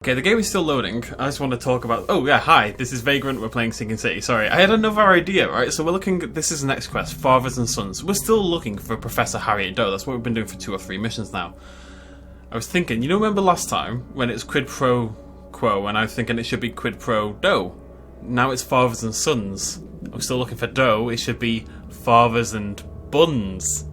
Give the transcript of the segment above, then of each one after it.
Okay, the game is still loading. I just want to talk about... Oh, yeah, hi, this is Vagrant, we're playing Sinking City. Sorry, I had another idea, right? So we're looking... This is the next quest, Fathers and Sons. We're still looking for Professor Harriet Doe. That's what we've been doing for 2 or 3 missions now. I was thinking, you know, remember last time when it's quid pro quo and I was thinking it should be quid pro Doe? Now it's Fathers and Sons. I'm still looking for Doe. It should be Fathers and Buns.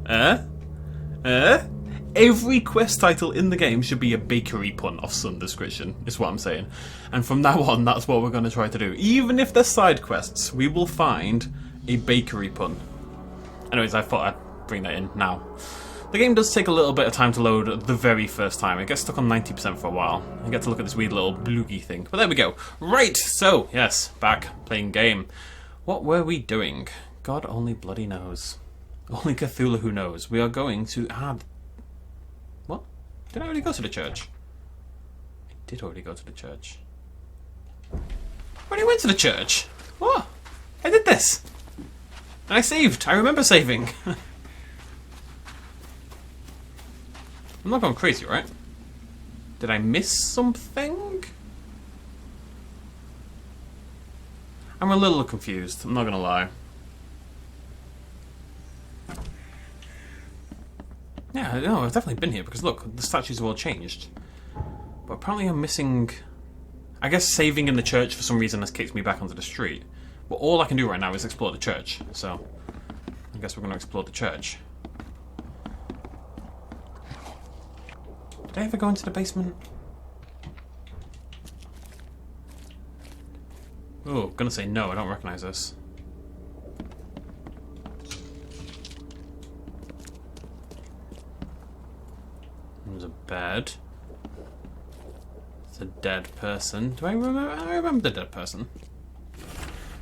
Every quest title in the game should be a bakery pun of some description, is what I'm saying. And from now on, that's what we're going to try to do. Even if they're side quests, we will find a bakery pun. Anyways, I thought I'd bring that in now. The game does take a little bit of time to load the very first time. It gets stuck on 90% for a while. I get to look at this weird little bloogie thing. But there we go. Right, so, yes, back playing game. What were we doing? God only bloody knows. Only Cthulhu who knows. We are going to add... What? Did I already go to the church? I did already go to the church. I already went to the church. What? I did this. And I saved. I remember saving. I'm not going crazy, right? Did I miss something? I'm a little confused. I'm not going to lie. Yeah, no, I've definitely been here because look, the statues have all changed. But apparently I'm missing... I guess saving in the church for some reason has kicked me back onto the street. But all I can do right now is explore the church. So, I guess we're going to explore the church. Did I ever go into the basement? Oh, gonna say no, I don't recognize this. There's a bed. It's a dead person. Do I remember? I remember the dead person.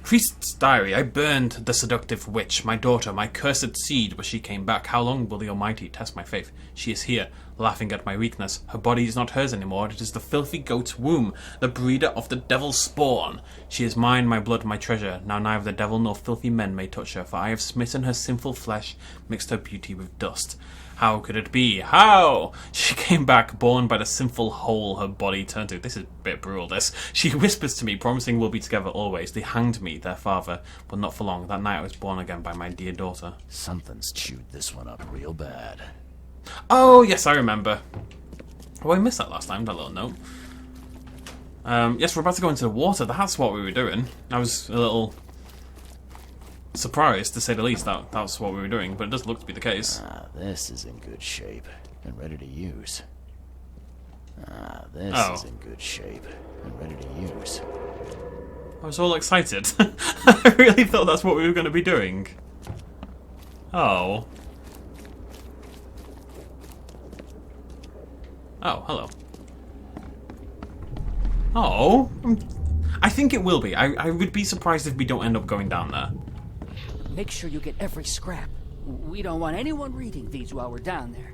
Priest's diary. I burned the seductive witch, my daughter, my cursed seed, but she came back. How long will the Almighty test my faith? She is here, laughing at my weakness. Her body is not hers anymore. It is the filthy goat's womb, the breeder of the devil's spawn. She is mine, my blood, my treasure. Now neither the devil nor filthy men may touch her, for I have smitten her sinful flesh, mixed her beauty with dust. How could it be? How? She came back, born by the sinful hole her body turned to. This is a bit brutal, this. She whispers to me, promising we'll be together always. They hanged me, their father, but not for long. That night I was born again by my dear daughter. Something's chewed this one up real bad. Oh, yes, I remember. Oh, I missed that last time, that little note. Yes, we're about to go into the water. That's what we were doing. I was a little... surprised, to say the least, that was what we were doing, but it does look to be the case. This is in good shape and ready to use. This is in good shape and ready to use. I was all excited. I really thought that's what we were going to be doing. Oh. Oh, hello. Oh. I think it will be. I would be surprised if we don't end up going down there. Make sure you get every scrap. We don't want anyone reading these while we're down there.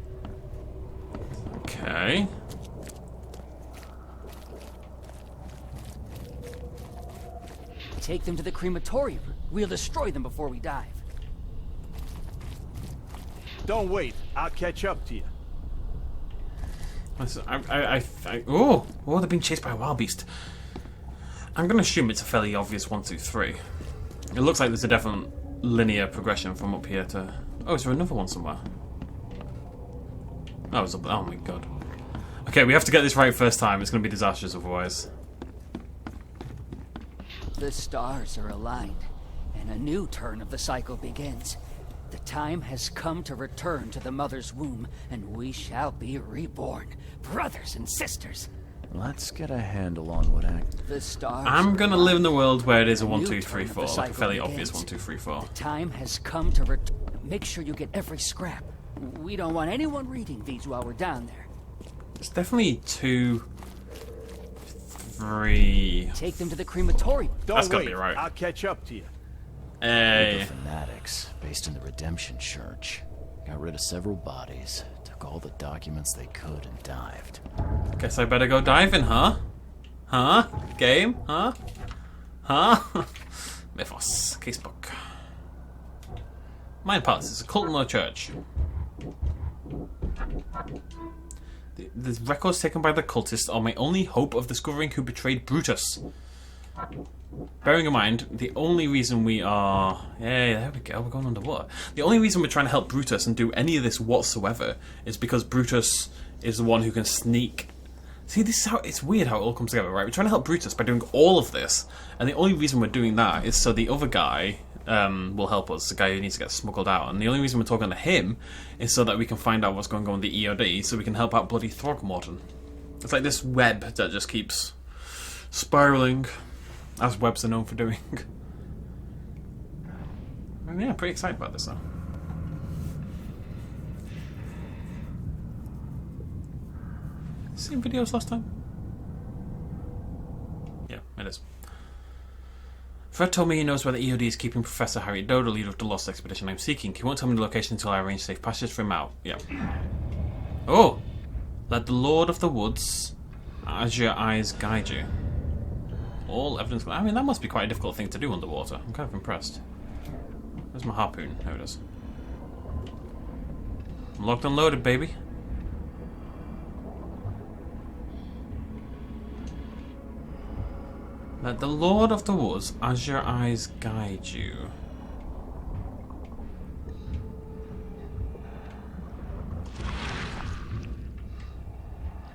Okay. Take them to the crematorium. We'll destroy them before we dive. Don't wait. I'll catch up to you. Oh, they're being chased by a wild beast. I'm going to assume it's a fairly obvious 1, 2, 3. It looks like there's a definite linear progression from up here to... Oh, is there another one somewhere? Oh, it's up... Oh my god. Okay, we have to get this right first time. It's going to be disastrous otherwise. The stars are aligned, and a new turn of the cycle begins. The time has come to return to the mother's womb, and we shall be reborn, brothers and sisters. Let's get a handle on what The stars. I'm gonna live in the world where it is a 1, 2, 3, 4, like a fairly obvious 1, 2, 3, 4. The time has come to return. Make sure you get every scrap. We don't want anyone reading these while we're down there. It's definitely 2, 3. Take them to the crematorium. That's gotta be right. I'll catch up to you. Hey. fanatics based in the Redemption Church. Got rid of several bodies, took all the documents they could and dived. Guess I better go diving, huh? Huh? Game? Huh? Huh? Mythos. Casebook. Mind parts. It's a cult in the church. The records taken by the cultists are my only hope of discovering who betrayed Brutus. Bearing in mind, the only reason we are... Yeah, there we go, we're going underwater. The only reason we're trying to help Brutus and do any of this whatsoever is because Brutus is the one who can sneak... See, this is how... It's weird how it all comes together, right? We're trying to help Brutus by doing all of this, and the only reason we're doing that is so the other guy will help us, the guy who needs to get smuggled out. And the only reason we're talking to him is so that we can find out what's going on with the EOD, so we can help out bloody Throgmorton. It's like this web that just keeps spiraling, as webs are known for doing. And yeah, pretty excited about this though. Seen videos last time? Yeah, it is. Fred told me he knows where the EOD is keeping Professor Harry Doe, the leader of the Lost Expedition I'm seeking. He won't tell me the location until I arrange safe passage for him out. Yeah. Oh! Let the Lord of the Woods as your eyes guide you. All evidence... I mean, that must be quite a difficult thing to do underwater. I'm kind of impressed. Where's my harpoon? There it is. I'm locked and loaded, baby. Let the Lord of the Woods as your eyes guide you.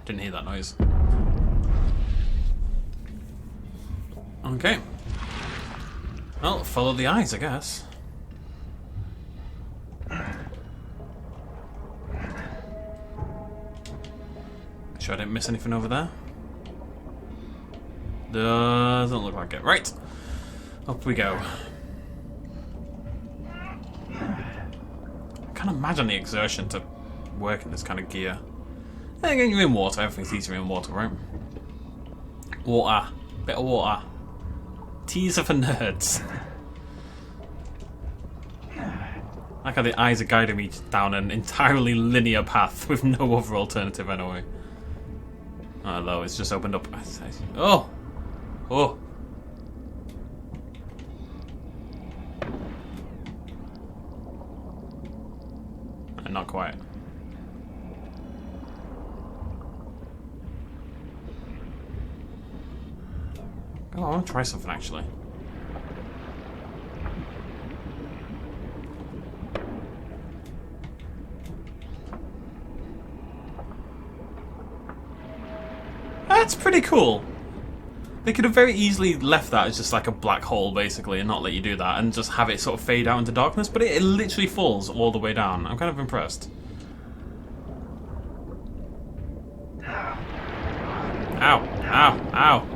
Didn't hear that noise. Okay. Well, follow the eyes, I guess. Sure I didn't miss anything over there? Doesn't look like it. Right. Up we go. I can't imagine the exertion to work in this kind of gear. Again, you're in water. Everything's easier in water, right? Water. Bit of water. Teaser for nerds. I like how the eyes are guiding me down an entirely linear path with no other alternative anyway. Oh, hello, it's just opened up. Oh! Oh! Not quite. Oh, I want to try something actually. That's pretty cool. They could have very easily left that as just like a black hole, basically, and not let you do that, and just have it sort of fade out into darkness, but it literally falls all the way down. I'm kind of impressed. Ow! Ow! Ow!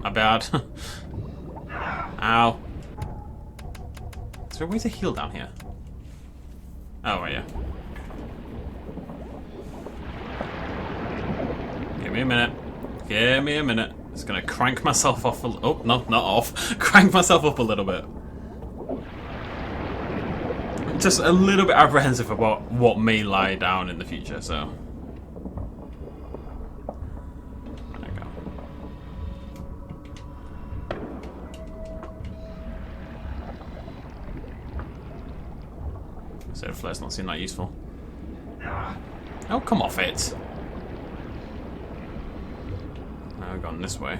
My bad. Ow. Is there a way to heal down here? Oh, right, yeah. Give me a minute. Give me a minute. Just gonna crank myself off a oh, no, not off. Crank myself up a little bit. Just a little bit apprehensive about what may lie down in the future, so. There we go. So flare's not seem that useful. Oh, come off it. Now we've gone this way.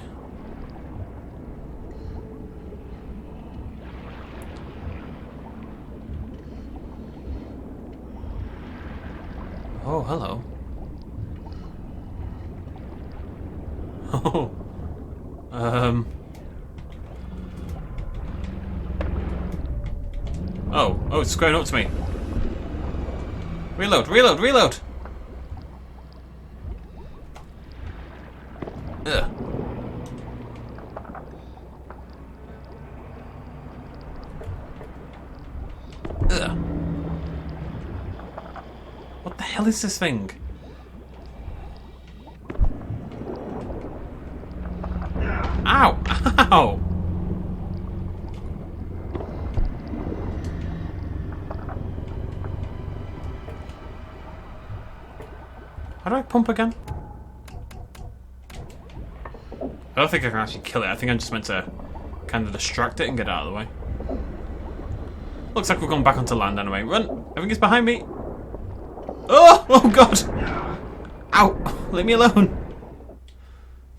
Oh, hello. Oh. Oh, it's going up to me. Reload, reload, reload! Ugh. Ugh. What the hell is this thing? Ow! Ow! How do I pump again? I don't think I can actually kill it. I think I'm just meant to kind of distract it and get it out of the way. Looks like we've gone back onto land anyway. Run! Everything is behind me. Oh! Oh god! Ow! Leave me alone!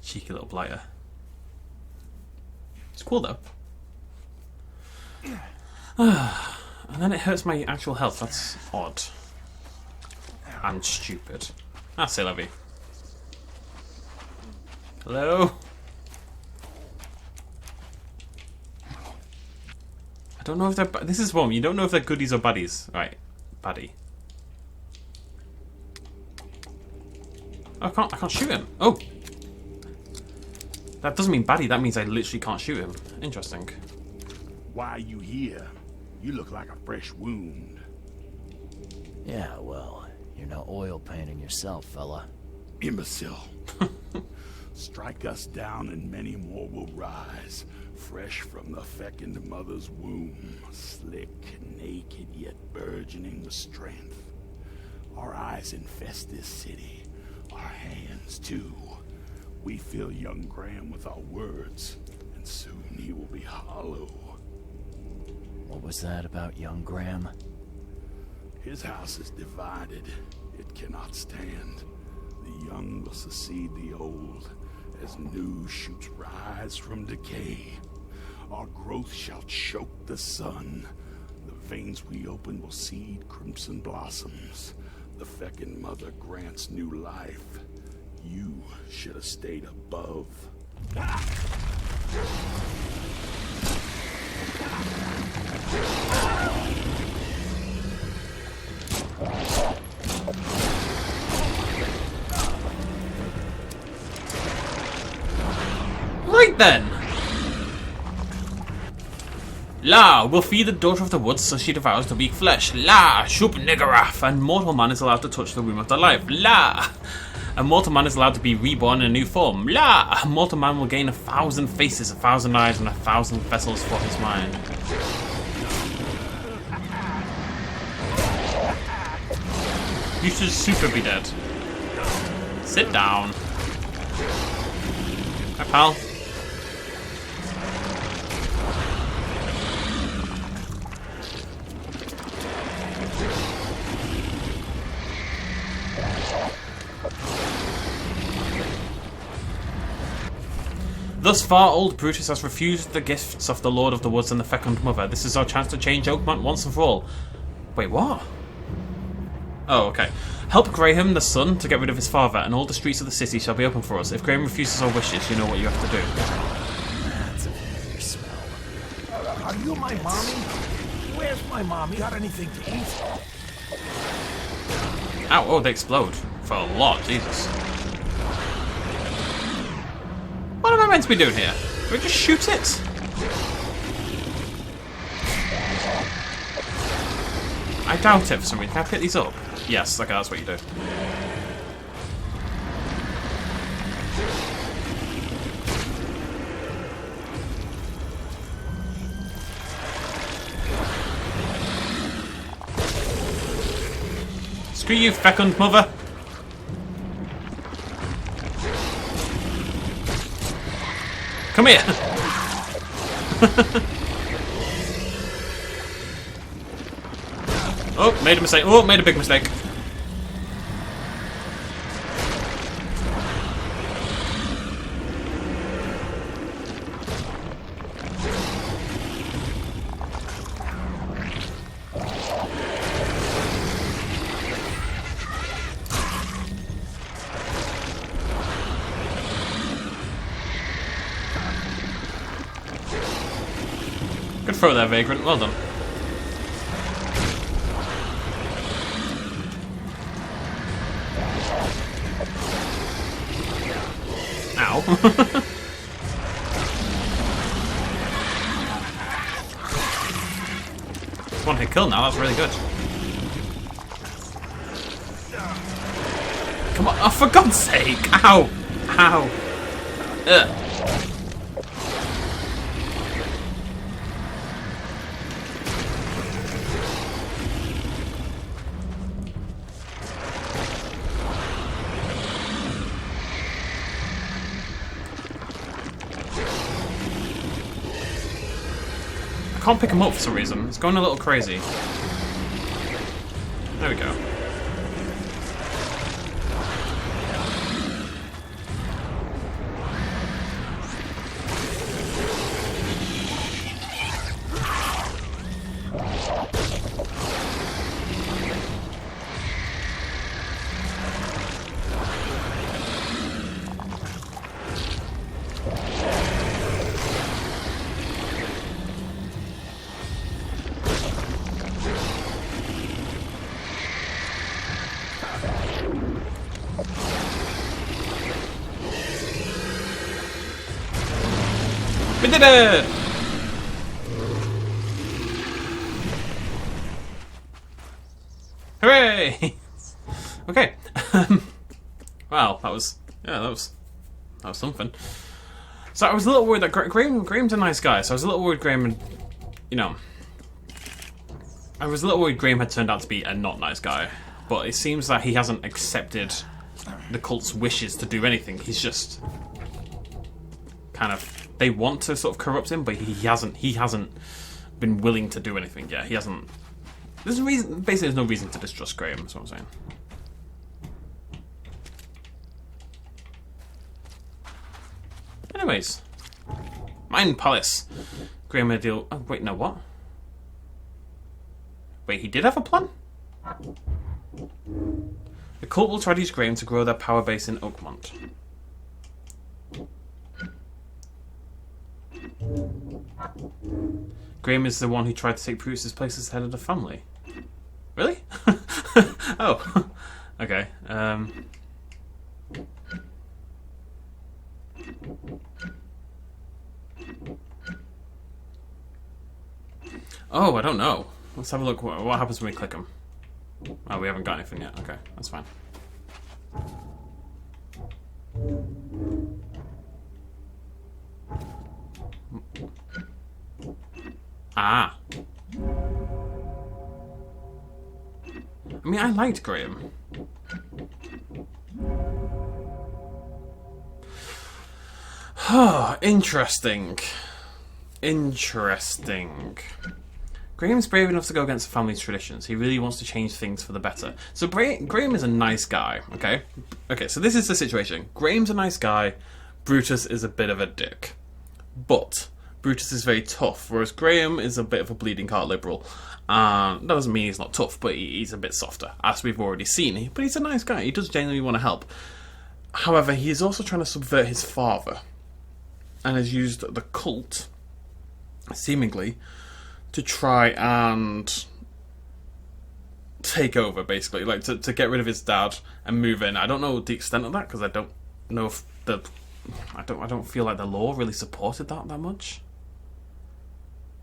Cheeky little blighter. It's cool though. And then it hurts my actual health. That's odd. And stupid. Ah, c'est la vie. Hello? I don't know if they're... This is one. You don't know if they're goodies or baddies. Right. Baddie. I can't shoot him. Oh! That doesn't mean baddie. That means I literally can't shoot him. Interesting. Why are you here? You look like a fresh wound. Yeah, well, you're no oil painting yourself, fella. Imbecile. Strike us down and many more will rise, fresh from the fecund mother's womb, slick, naked, yet burgeoning with strength. Our eyes infest this city, our hands too. We fill young Graham with our words, and soon he will be hollow. What was that about young Graham? His house is divided. It cannot stand. The young will succeed the old, as new shoots rise from decay. Our growth shall choke the sun. The veins we open will seed crimson blossoms. The fecund mother grants new life. You should have stayed above. Right then! La, will feed the daughter of the woods so she devours the weak flesh. La, shup niggerath, and mortal man is allowed to touch the womb of the life. La, a mortal man is allowed to be reborn in a new form. La, a mortal man will gain 1,000 faces, 1,000 eyes, and 1,000 vessels for his mind. You should super be dead. Sit down. Hi, pal. Thus far, old Brutus has refused the gifts of the Lord of the Woods and the Fecund Mother. This is our chance to change Oakmont once and for all. Wait, what? Oh, okay. Help Graham, the son, to get rid of his father, and all the streets of the city shall be open for us. If Graham refuses our wishes, you know what you have to do. That's a familiar smell. Are you my mommy? Where's my mommy? Got anything to eat? Ow, oh, they explode. For a lot, Jesus. What am I meant to be doing here? Do I just shoot it? I doubt it for some reason. Can I pick these up? Yes, okay, that's what you do. Screw you, fecund mother! Come here! Oh, made a mistake. Oh, made a big mistake. Good throw there, Vagrant. Well done. Ow. One hit kill now, that's really good. Come on, oh, for God's sake! Ow! Ow! Ugh. I can't pick him up for some reason. It's going a little crazy. There we go. We did it! Hooray! Okay. Wow, that was something. So I was a little worried that Graham's a nice guy, so I was a little worried Graham had, I was a little worried Graham had turned out to be a not nice guy. But it seems that he hasn't accepted the cult's wishes to do anything. He's just kind of, they want to sort of corrupt him, but he hasn't been willing to do anything yet. He hasn't. There's no reason to distrust Graham. That's what I'm saying. Anyways, Mind Palace. Graham made a deal. Oh wait, no, what? Wait, he did have a plan? The cult will try to use Graham to grow their power base in Oakmont. Graham is the one who tried to take Bruce's place as head of the family. Really? Oh. Okay. Oh, I don't know. Let's have a look. What happens when we click them? Oh, we haven't got anything yet. Okay, that's fine. Ah. I mean, I liked Graham. Oh, interesting. Interesting. Graham's brave enough to go against the family's traditions. He really wants to change things for the better. So Graham is a nice guy, okay? Okay, so this is the situation. Graham's a nice guy. Brutus is a bit of a dick. But Brutus is very tough, whereas Graham is a bit of a bleeding heart liberal. That doesn't mean he's not tough, but he's a bit softer, as we've already seen. But he's a nice guy. He does genuinely want to help. However, he is also trying to subvert his father, and has used the cult, seemingly, to try and take over, basically, like to get rid of his dad and move in. I don't know the extent of that because I don't know if I don't feel like the law really supported that much.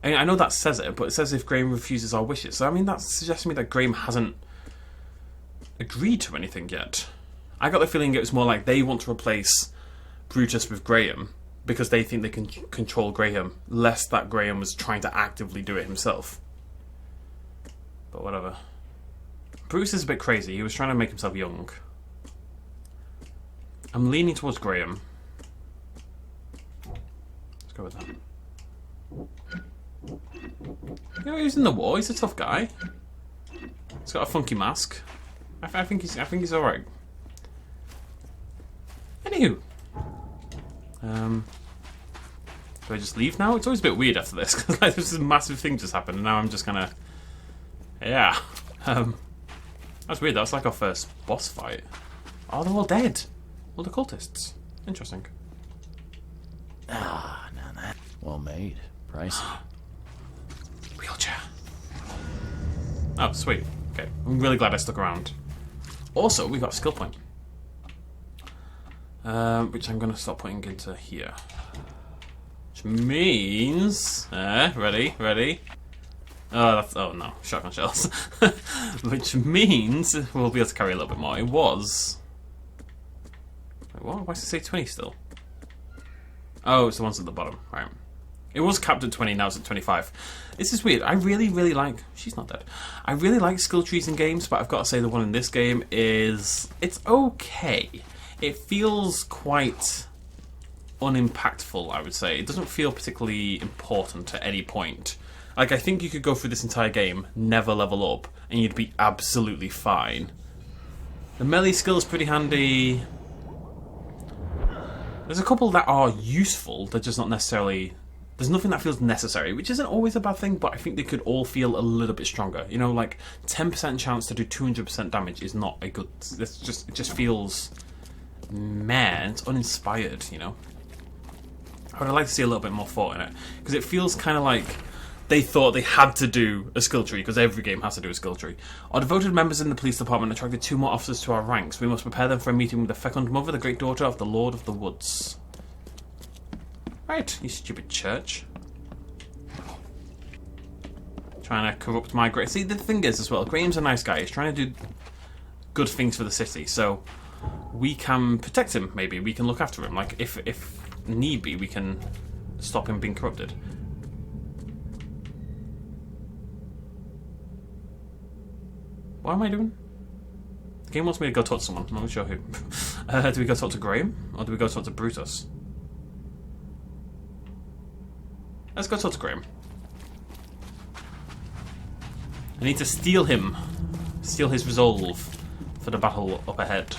I mean, I know that says it, but it says if Graham refuses our wishes. So I mean, that suggests to me that Graham hasn't agreed to anything yet. I got the feeling it was more like they want to replace Brutus with Graham because they think they can control Graham, less that Graham was trying to actively do it himself. But whatever. Bruce is a bit crazy. He was trying to make himself young. I'm leaning towards Graham. Let's go with that. You know, he's in the war. He's a tough guy. He's got a funky mask. I think he's all right. Anywho, do I just leave now? It's always a bit weird after this because like, this massive thing just happened, and now I'm just gonna, yeah. That's weird. That's like our first boss fight. Oh, they're all dead. All the cultists. Interesting. Ah, now that well made, pricey. Wheelchair. Oh, sweet. Okay, I'm really glad I stuck around. Also, we got a skill point, which I'm going to start putting into here. Which means, ready. Oh no, shotgun shells. Which means we'll be able to carry a little bit more. It was. Wait, what? Why does it say 20 still? Oh, it's the ones at the bottom, right? It was capped at 20, now it's at 25. This is weird. I really like... She's not dead. I really like skill trees in games, but I've got to say the one in this game is... It's okay. It feels quite unimpactful, I would say. It doesn't feel particularly important at any point. Like, I think you could go through this entire game, never level up, and you'd be absolutely fine. The melee skill is pretty handy. There's a couple that are useful, they're just not necessarily... There's nothing that feels necessary, which isn't always a bad thing, but I think they could all feel a little bit stronger. You know, like 10% chance to do 200% damage is not a good... It just feels meh, it's uninspired, you know? I would like to see a little bit more thought in it, because it feels kind of like they thought they had to do a skill tree, because every game has to do a skill tree. Our devoted members in the police department attracted 2 more officers to our ranks. We must prepare them for a meeting with the fecund mother, the great daughter of the Lord of the Woods. Right, you stupid church. Trying to corrupt my Graham. See, the thing is as well, Graham's a nice guy. He's trying to do good things for the city, so we can protect him, maybe. We can look after him. Like, if need be, we can stop him being corrupted. What am I doing? The game wants me to go talk to someone. I'm not sure who. Do we go talk to Graham? Or do we go talk to Brutus? Let's go talk to Graham. I need to steal him. Steal his resolve for the battle up ahead.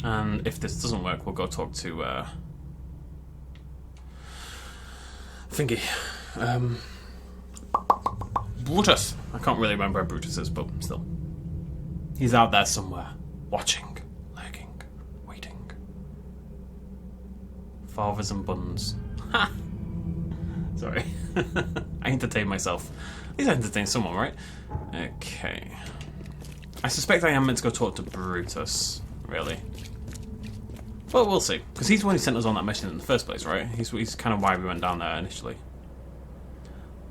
And if this doesn't work, we'll go talk to Thingy. Brutus. I can't really remember where Brutus is, but still. He's out there somewhere. Watching. Lurking. Waiting. Fathers and buns. Ha! Sorry. I entertain myself. At least I entertain someone, right? Okay. I suspect I am meant to go talk to Brutus, really. Well, we'll see. Because he's the one who sent us on that mission in the first place, right? He's kind of why we went down there initially.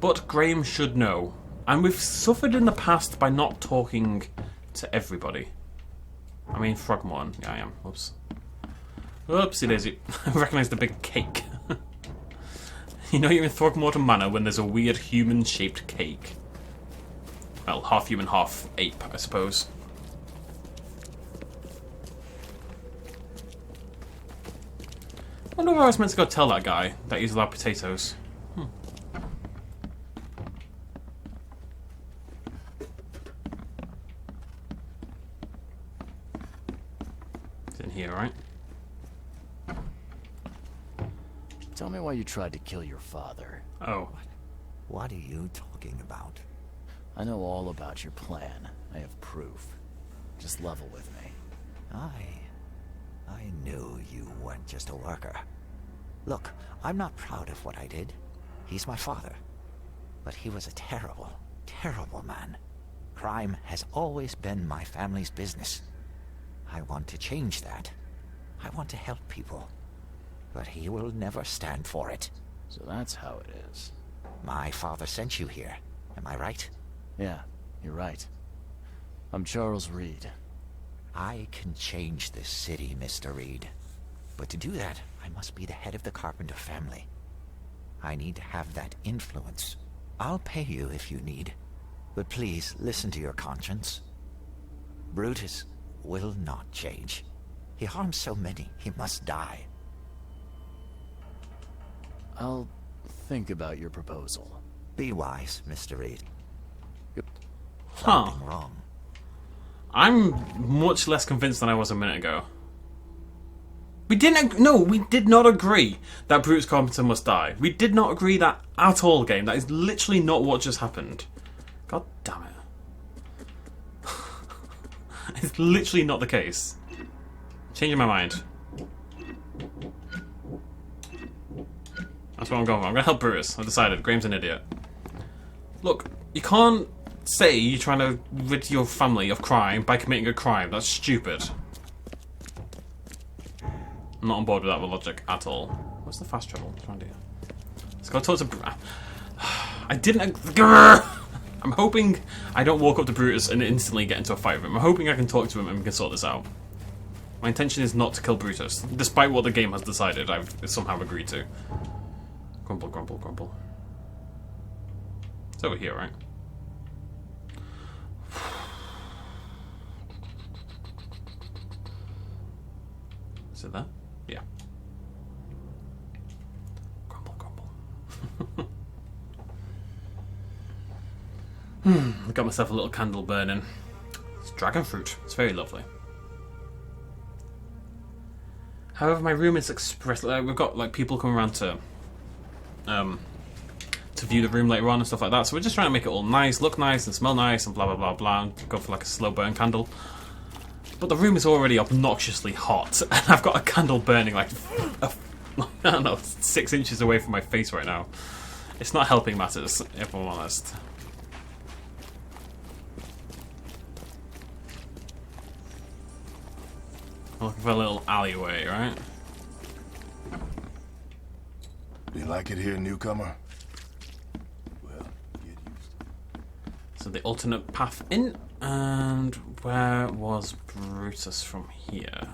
But Graham should know. And we've suffered in the past by not talking to everybody. I mean, Frogmorn. Yeah, I am. Oops. Oopsie daisy. I recognise the big cake. You know you're in Throgmorton Manor when there's a weird human-shaped cake. Well, half human, half ape, I suppose. I wonder if I was meant to go tell that guy that he's allowed potatoes. It's in here, right? Tell me why you tried to kill your father. Oh. What are you talking about? I know all about your plan. I have proof. Just level with me. I knew you weren't just a worker. Look, I'm not proud of what I did. He's my father. But he was a terrible, terrible man. Crime has always been my family's business. I want to change that. I want to help people. But he will never stand for it. So that's how it is. My father sent you here. Am I right? Yeah, you're right. I'm Charles Reed. I can change this city, Mr. Reed. But to do that, I must be the head of the Carpenter family. I need to have that influence. I'll pay you if you need. But please, listen to your conscience. Brutus will not change. He harms so many, he must die. I'll think about your proposal. Be wise, Mr. Reed. Huh. Something wrong. I'm much less convinced than I was a minute ago. We did not agree that Brutus Carpenter must die. We did not agree that at all, game. That is literally not what just happened. God damn it. It's literally not the case. Changing my mind. That's what I'm going for. I'm going to help Brutus. I've decided. Graham's an idiot. Look, you can't say you're trying to rid your family of crime by committing a crime. That's stupid. I'm not on board with that logic at all. What's the fast travel? Let's go talk to... I didn't... I'm hoping I don't walk up to Brutus and instantly get into a fight with him. I'm hoping I can talk to him and we can sort this out. My intention is not to kill Brutus, despite what the game has decided I've somehow agreed to. Grumble, grumble, grumble. It's over here, right? Is it there? Yeah. Grumble, grumble. I got myself a little candle burning. It's dragon fruit. It's very lovely. However, my room is expressly... we've got like people coming around to view the room later on and stuff like that. So we're just trying to make it all nice, look nice, and smell nice, and blah blah blah blah. And go for like a slow burn candle. But the room is already obnoxiously hot, and I've got a candle burning like I don't know, 6 inches away from my face right now. It's not helping matters, if I'm honest. We're looking for a little alleyway, right? Do you like it here, newcomer? Well, get used to it. So the alternate path in, and where was Brutus from here?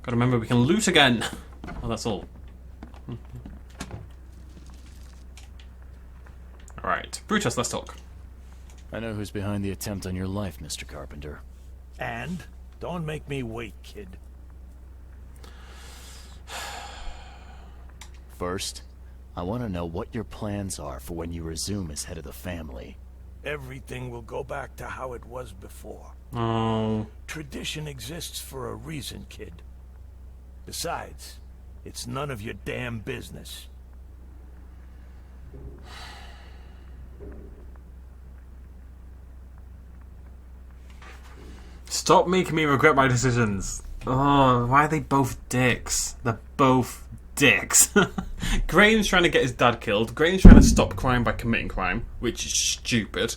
Gotta remember we can loot again. Oh, that's all. Alright, Brutus, let's talk. I know who's behind the attempt on your life, Mr. Carpenter. And? Don't make me wait, kid. First, I want to know what your plans are for when you resume as head of the family. Everything will go back to how it was before. Oh. Tradition exists for a reason, kid. Besides, it's none of your damn business. Stop making me regret my decisions. Oh, why are they both dicks? They're both dicks. Graham's trying to get his dad killed. Graham's trying to stop crime by committing crime, which is stupid.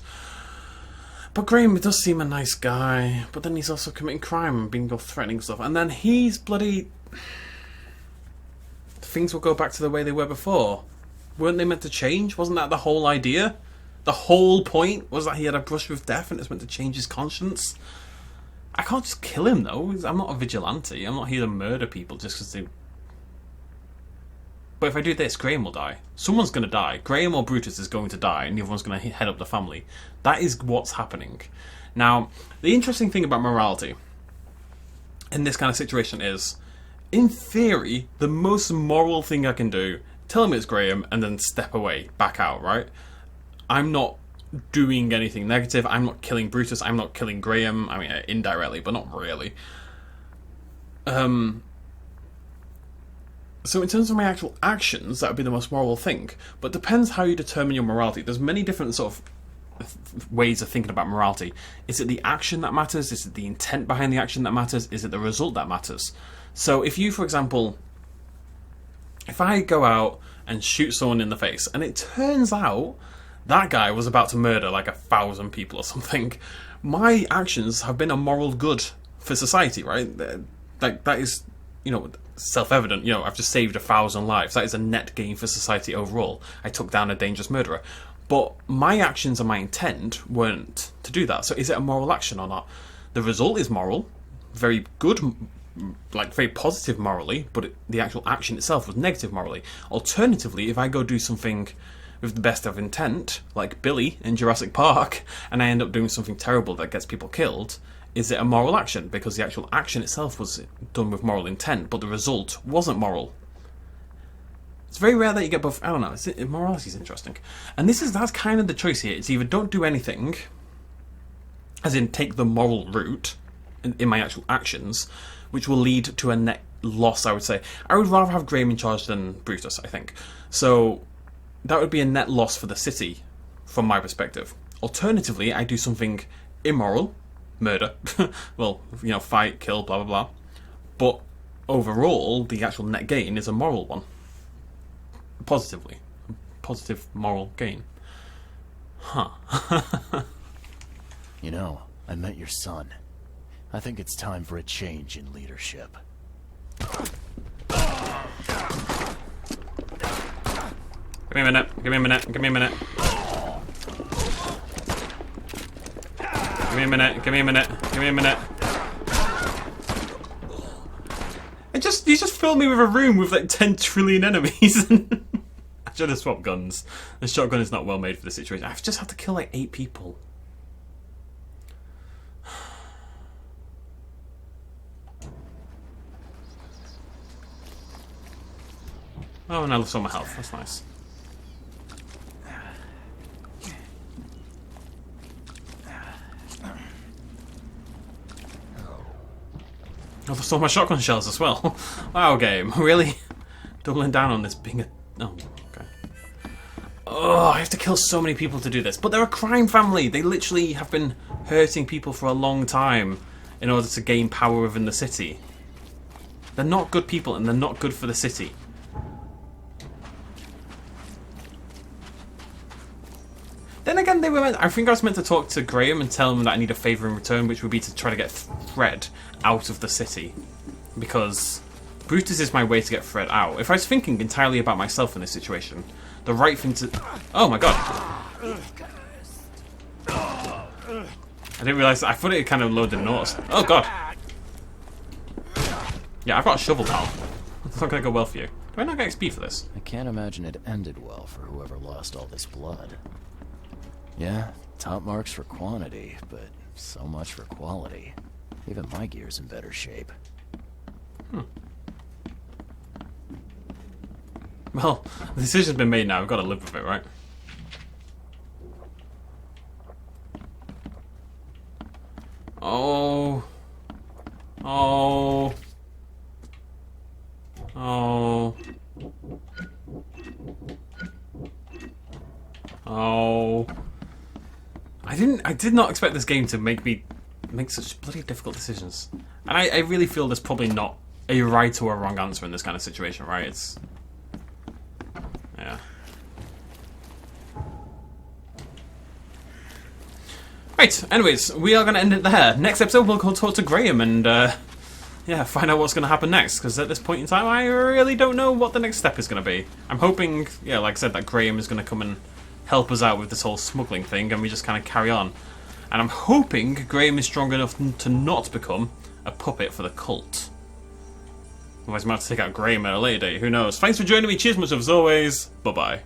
But Graham does seem a nice guy, but then he's also committing crime and being all threatening stuff. And then he's bloody... Things will go back to the way they were before. Weren't they meant to change? Wasn't that the whole idea? The whole point was that he had a brush with death and it's meant to change his conscience? I can't just kill him, though. I'm not a vigilante. I'm not here to murder people just because they... But if I do this, Graham will die. Someone's going to die. Graham or Brutus is going to die, and the other one's going to head up the family. That is what's happening. Now, the interesting thing about morality in this kind of situation is, in theory, the most moral thing I can do, tell him it's Graham, and then step away, back out, right? I'm not doing anything negative. I'm not killing Brutus. I'm not killing Graham. I mean, indirectly, but not really. So in terms of my actual actions, that would be the most moral thing. But it depends how you determine your morality. There's many different sort of ways of thinking about morality. Is it the action that matters? Is it the intent behind the action that matters? Is it the result that matters? So if you, for example, if I go out and shoot someone in the face, and it turns out that guy was about to murder like 1,000 people or something, my actions have been a moral good for society, right? Like, that is, you know, self-evident. You know, I've just saved 1,000 lives. That is a net gain for society overall. I took down a dangerous murderer. But my actions and my intent weren't to do that. So is it a moral action or not? The result is moral, very good, like very positive morally, but the actual action itself was negative morally. Alternatively, if I go do something with the best of intent, like Billy in Jurassic Park, and I end up doing something terrible that gets people killed, is it a moral action? Because the actual action itself was done with moral intent, but the result wasn't moral. It's very rare that you get both. I don't know. Morality is interesting, and that's kind of the choice here. It's either don't do anything, as in take the moral route in my actual actions, which will lead to a net loss. I would say I would rather have Graham in charge than Brutus. I think so. That would be a net loss for the city, from my perspective. Alternatively, I do something immoral, murder, well, you know, fight, kill, blah, blah, blah. But overall, the actual net gain is a moral one. Positively. Positive moral gain. Huh. You know, I met your son. I think it's time for a change in leadership. Give me a minute, give me a minute, give me a minute. Give me a minute, give me a minute, give me a minute. You just filled me with a room with like 10 trillion enemies. I should have swapped guns. The shotgun is not well made for the situation. I've just had to kill like 8 people. Oh, and I lost all my health. That's nice. I lost all my shotgun shells as well. Wow, game. Really? Doubling down on this being a... Oh, okay. Oh, I have to kill so many people to do this. But they're a crime family. They literally have been hurting people for a long time in order to gain power within the city. They're not good people and they're not good for the city. Then again, they I think I was meant to talk to Graham and tell him that I need a favour in return, which would be to try to get Fred out of the city. Because Brutus is my way to get Fred out. If I was thinking entirely about myself in this situation, the right thing to... Oh my god. I didn't realise that. I thought it kind of loaded notes. Oh god. Yeah, I've got a shovel now. It's not going to go well for you. Do I not get XP for this? I can't imagine it ended well for whoever lost all this blood. Yeah, top marks for quantity, but so much for quality. Even my gear's in better shape. Well, the decision's been made now. We've got to live with it, right? Oh. Oh. Oh. Oh. I did not expect this game to make such bloody difficult decisions. And I really feel there's probably not a right or a wrong answer in this kind of situation, right? It's... Yeah. Right, anyways, we are going to end it there. Next episode we'll go talk to Graham and, yeah, find out what's going to happen next, because at this point in time I really don't know what the next step is going to be. I'm hoping, yeah, like I said, that Graham is going to come and help us out with this whole smuggling thing, and we just kind of carry on. And I'm hoping Graham is strong enough to not become a puppet for the cult. Otherwise I might have to take out Graham at a later date, who knows. Thanks for joining me, cheers much as always, bye bye.